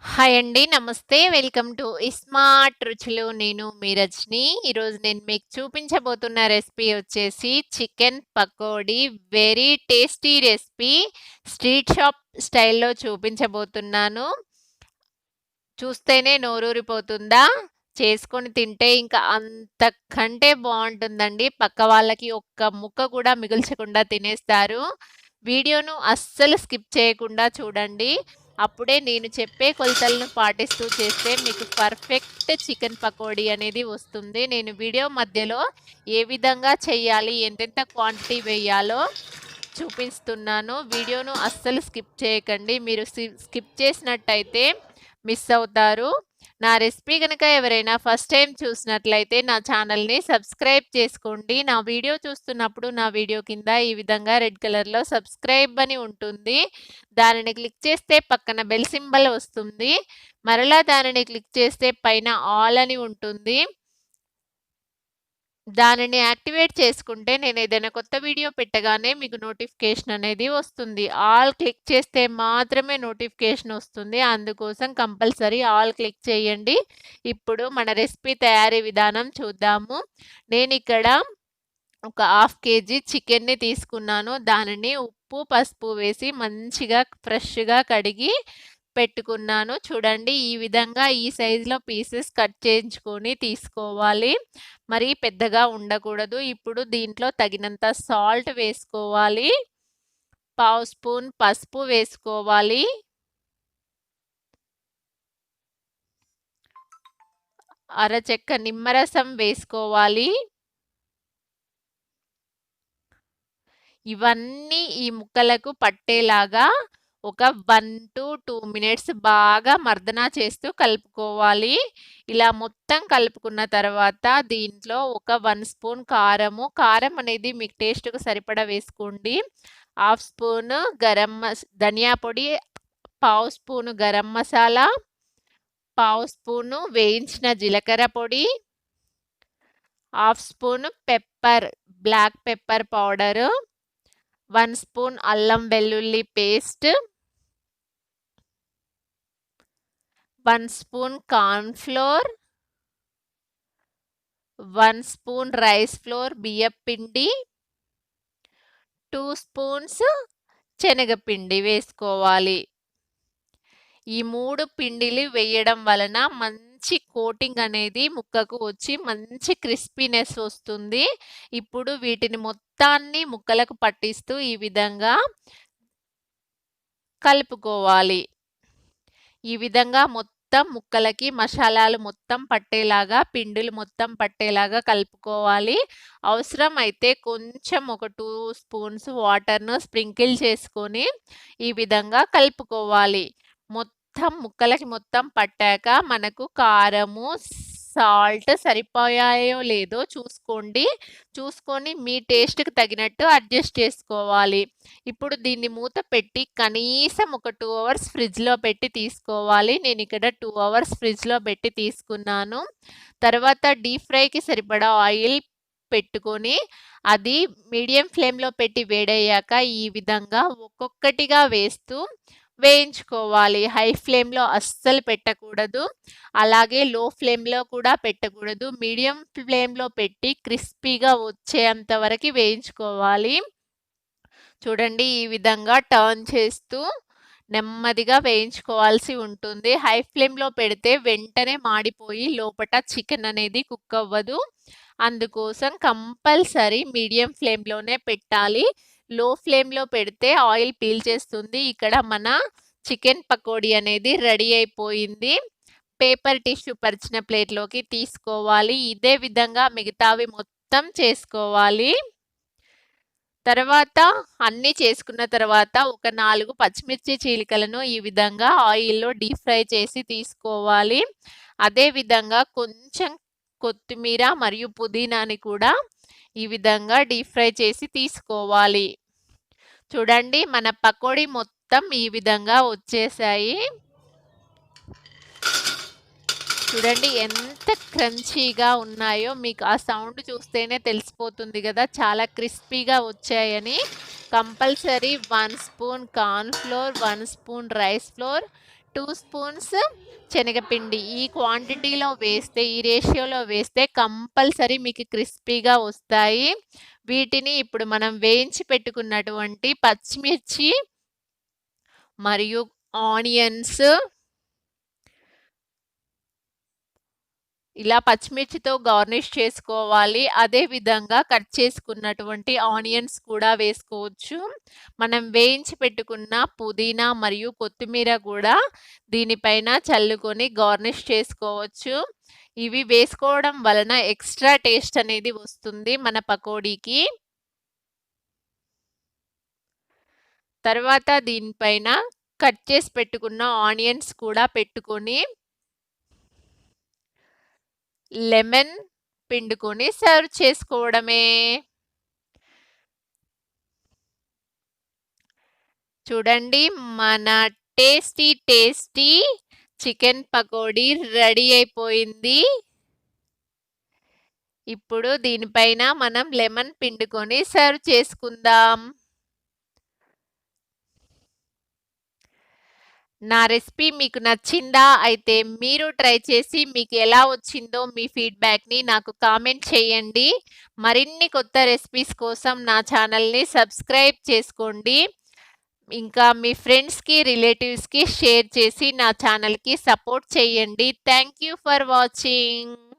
Hi అండి. నమస్తే. Welcome to smart రుచులు. నేను మీ రజని. ఈరోజు నేను మీకు చూపించబోతున్న రెసిపీ వచ్చేసి chicken pakoda. Very tasty recipe. Street shop స్టైల్‌లో చూపించబోతున్నాను. చూస్తేనే నోరూరిపోతుందా? చేసుకొని తింటే ఇంకా అంతకంటే బావుంటుందండి. పక్క వాళ్ళకి ఒక్క ముక్క కూడా మిగుల్చకుండా తినేస్తారు. వీడియోను అస్సలు స్కిప్ చేయకుండా చూడండి. అప్పుడే నేను చెప్పే కొలతలను పాటిస్తూ చేస్తే మీకు పర్ఫెక్ట్ చికెన్ పకోడీ అనేది వస్తుంది. నేను వీడియో మధ్యలో ఏ విధంగా చేయాలి, ఎంతెంత క్వాంటిటీ వేయాలో చూపిస్తున్నాను. వీడియోను అస్సలు స్కిప్ చేయకండి. మీరు స్కిప్ చేసినట్టయితే మిస్ అవుతారు. నా రెసిపీ గనక ఎవరైనా ఫస్ట్ టైం చూసినట్లయితే నా ఛానల్‌ని సబ్స్క్రైబ్ చేసుకోండి. నా వీడియో చూస్తున్నప్పుడు నా వీడియో కింద ఈ విధంగా రెడ్ కలర్‌లో సబ్స్క్రైబ్ అని ఉంటుంది. దానిని క్లిక్ చేస్తే పక్కన బెల్ సింబల్ వస్తుంది. మరలా దానిని క్లిక్ చేస్తే పైన ఆల్ అని ఉంటుంది. దానిని యాక్టివేట్ చేసుకుంటే నేను ఏదైనా కొత్త వీడియో పెట్టగానే మీకు నోటిఫికేషన్ అనేది వస్తుంది. ఆల్ క్లిక్ చేస్తే మాత్రమే నోటిఫికేషన్ వస్తుంది. అందుకోసం కంపల్సరీ ఆల్ క్లిక్ చేయండి. ఇప్పుడు మన రెసిపీ తయారీ విధానం చూద్దాము. నేనిక్కడ ఒక హాఫ్ కేజీ చికెన్‌ని తీసుకున్నాను. దానిని ఉప్పు, పసుపు వేసి మంచిగా ఫ్రెష్‌గా కడిగి పెట్టుకున్నాను. చూడండి ఈ విధంగా ఈ సైజులో పీసెస్ కట్ చేయించుకొని తీసుకోవాలి. మరీ పెద్దగా ఉండకూడదు. ఇప్పుడు దీంట్లో తగినంత సాల్ట్ వేసుకోవాలి. పావు స్పూన్ పసుపు వేసుకోవాలి. అరచెక్క నిమ్మరసం వేసుకోవాలి. ఇవన్నీ ఈ ముక్కలకు పట్టేలాగా ఒక 1-2 మినిట్స్ బాగా మర్దన చేస్తూ కలుపుకోవాలి. ఇలా మొత్తం కలుపుకున్న తర్వాత దీంట్లో ఒక 1 స్పూన్ కారము. కారం అనేది మీకు టేస్ట్‌కు సరిపడా వేసుకోండి. హాఫ్ స్పూను ధనియా పొడి, పావు స్పూను గరం మసాలా, పావు స్పూను వేయించిన జీలకర్ర పొడి, half spoon black pepper powder, 1 spoon అల్లం వెల్లుల్లి paste, 1 spoon corn flour, 1 spoon rice flour బియ్యపిండి, 2 స్పూన్స్ శనగపిండి వేసుకోవాలి. ఈ 3 పిండిలు వేయడం వలన మంచి కోటింగ్ అనేది ముక్కకు వచ్చి మంచి క్రిస్పీనెస్ వస్తుంది. ఇప్పుడు వీటిని మొత్తాన్ని ముక్కలకు పట్టిస్తూ ఈ విధంగా కలుపుకోవాలి. ఈ విధంగా మొత్తం ముక్కలకి మసాలాలు మొత్తం పట్టేలాగా, పిండిలు మొత్తం పట్టేలాగా కలుపుకోవాలి. అవసరమైతే కొంచెం ఒక 2 స్పూన్స్ వాటర్‌ను స్ప్రింకిల్ చేసుకొని ఈ విధంగా కలుపుకోవాలి. మొత్తం ముక్కలకి మొత్తం పట్టాక మనకు కారము, సాల్ట్ సరిపోయాయో లేదో చూసుకోండి. చూసుకొని మీ టేస్ట్‌కి తగినట్టు అడ్జస్ట్ చేసుకోవాలి. ఇప్పుడు దీన్ని మూత పెట్టి కనీసం ఒక 2 అవర్స్ ఫ్రిడ్జ్‌లో పెట్టి తీసుకోవాలి. నేనిక్కడ 2 అవర్స్ ఫ్రిడ్జ్‌లో పెట్టి తీసుకున్నాను. తర్వాత డీప్ ఫ్రైకి సరిపడా ఆయిల్ పెట్టుకొని అది మీడియం ఫ్లేమ్‌లో పెట్టి వేడయ్యాక ఈ విధంగా ఒక్కొక్కటిగా వేస్తూ వేయించుకోవాలి. హై ఫ్లేమ్‌లో అస్సలు పెట్టకూడదు. అలాగే లో ఫ్లేమ్‌లో కూడా పెట్టకూడదు. మీడియం ఫ్లేమ్‌లో పెట్టి క్రిస్పీగా వచ్చేంత వరకు వేయించుకోవాలి. చూడండి ఈ విధంగా టర్న్ చేస్తూ నెమ్మదిగా వేయించుకోవాల్సి ఉంటుంది. హై ఫ్లేమ్‌లో పెడితే వెంటనే మాడిపోయి లోపట చికెన్ అనేది కుక్ అవ్వదు. అందుకోసం కంపల్సరీ మీడియం ఫ్లేమ్‌లోనే పెట్టాలి. లో ఫ్లేమ్‌లో పెడితే ఆయిల్ పీల్చేస్తుంది. ఇక్కడ మన చికెన్ పకోడీ అనేది రెడీ అయిపోయింది. పేపర్ టిష్యూ పరిచిన ప్లేట్‌లోకి తీసుకోవాలి. ఇదే విధంగా మిగతావి మొత్తం చేసుకోవాలి. తర్వాత అన్నీ చేసుకున్న తర్వాత ఒక 4 పచ్చిమిర్చి చీలికలను ఈ విధంగా ఆయిల్‌లో డీప్ ఫ్రై చేసి తీసుకోవాలి. అదే విధంగా కొంచెం కొత్తిమీర మరియు పుదీనాని కూడా ఈ విధంగా డీప్ ఫ్రై చేసి తీసుకోవాలి. చూడండి మన పకోడీ మొత్తం ఈ విధంగా వచ్చేసాయి. చూడండి ఎంత క్రంచీగా ఉన్నాయో మీకు ఆ సౌండ్ చూస్తేనే తెలిసిపోతుంది కదా! చాలా క్రిస్పీగా వచ్చాయని. Compulsory 1 spoon corn flour, 1 spoon rice floor, 2 spoons శనగపిండి. ఈ క్వాంటిటీలో వేస్తే, ఈ రేషియోలో వేస్తే కంపల్సరీ మీకు క్రిస్పీగా వస్తాయి. వీటిని ఇప్పుడు మనం వేయించి పెట్టుకున్నటువంటి పచ్చిమిర్చి మరియు ఆనియన్స్, ఇలా పచ్చిమిర్చితో గార్నిష్ చేసుకోవాలి. అదే విధంగా కట్ చేసుకున్నటువంటి ఆనియన్స్ కూడా వేసుకోవచ్చు. మనం వేయించి పెట్టుకున్న పుదీనా మరియు కొత్తిమీర కూడా దీనిపైన చల్లుకొని గార్నిష్ చేసుకోవచ్చు. ఇవి వేసుకోవడం వలన ఎక్స్ట్రా టేస్ట్ అనేది వస్తుంది మన పకోడీకి. తర్వాత దీనిపైన కట్ చేసి పెట్టుకున్న ఆనియన్స్ కూడా పెట్టుకొని లెమన్ పిండుకొని సర్వ్ చేసుకోవడమే. చూడండి, మన టేస్టీ చికెన్ పకోడీ రెడీ అయిపోయింది. ఇప్పుడు దీనిపైన మనం లెమన్ పిండుకొని సర్వ్ చేసుకుందాం. నా రెసిపీ మీకు నచ్చిందా? అయితే మీరు ట్రై చేసి మీకు ఎలా వచ్చిందో మీ ఫీడ్‌బ్యాక్‌ని నాకు కామెంట్ చేయండి. మరిన్ని కొత్త రెసిపీస్ కోసం నా ఛానల్‌ని సబ్స్క్రైబ్ చేసుకోండి. ఇంకా మీ ఫ్రెండ్స్‌కి, రిలేటివ్స్‌కి షేర్ చేసి నా ఛానల్‌కి సపోర్ట్ చేయండి. Thank you for watching.